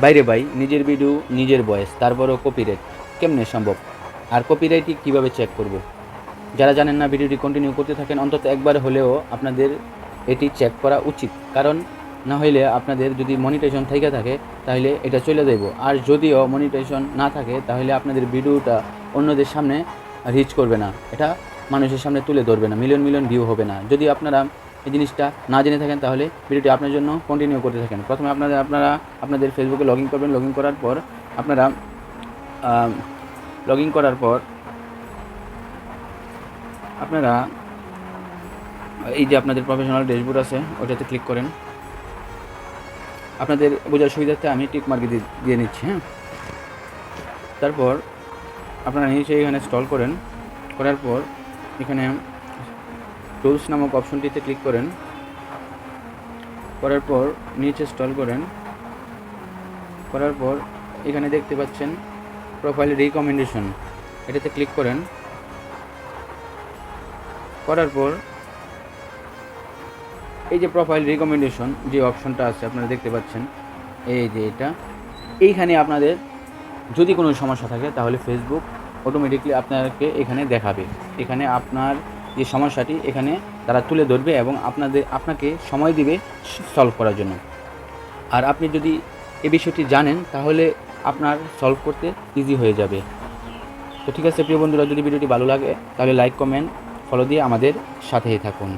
বাইরে ভাই নিজের ভিডিও নিজের ভয়েস তারপরও কপিরাইট কেমনে সম্ভব? আর কপিরাইটই কীভাবে চেক করব? যারা জানেন না ভিডিওটি কন্টিনিউ করতে থাকেন, অন্তত একবার হলেও আপনাদের এটি চেক করা উচিত। কারণ না হইলে আপনাদের যদি মনিটাইজেশন থেকে থাকে তাহলে এটা চলে যাইব, আর যদিও মনিটাইজেশন না থাকে তাহলে আপনাদের ভিডিওটা অন্যদের সামনে রিচ করবে না, এটা মানুষের সামনে তুলে ধরবে না, মিলিয়ন মিলিয়ন ভিউ হবে না। যদি আপনারা এই জিনিসটা না জেনে থাকেন তাহলে ভিডিওটি আপনার জন্য কন্টিনিউ করতে থাকেন। প্রথমে আপনারা আপনাদের ফেসবুকে লগ ইন করবেন। লগ ইন করার পর আপনারা লগ ইন করার পর আপনারা এই যে আপনাদের প্রফেশনাল ড্যাশবোর্ড আছে ওটাতে ক্লিক করেন। আপনাদের বোঝার সুবিধার্থে আমি টিক মার্ক দিয়ে নিচ্ছি। হ্যাঁ, তারপর আপনারা নিচে এখানে স্ক্রল করেন। করার পর এখানে টুলস নামক অপশনটিতে ক্লিক করেন। করার পর নিচে স্ক্রল করেন। করার পর এখানে দেখতে পাচ্ছেন প্রোফাইল রিকমেন্ডেশন, এটাতে ক্লিক করেন। করার পর এই যে প্রোফাইল রিকমেন্ডেশন যে অপশনটা আছে আপনারা দেখতে পাচ্ছেন, এই যে এইখানে আপনাদের যদি কোনো সমস্যা থাকে তাহলে ফেসবুক অটোমেটিকলি আপনাকে এখানে দেখাবে। এখানে আপনার যে সমস্যাটি এখানে তারা তুলে ধরবে এবং আপনাকে সময় দিবে সলভ করার জন্য। আর আপনি যদি এই বিষয়টি জানেন তাহলে আপনার সলভ করতে ইজি হয়ে যাবে। তো ঠিক আছে প্রিয় বন্ধুরা, যদি ভিডিওটি ভালো লাগে তাহলে লাইক, কমেন্ট, ফলো দিয়ে আমাদের সাথেই থাকুন।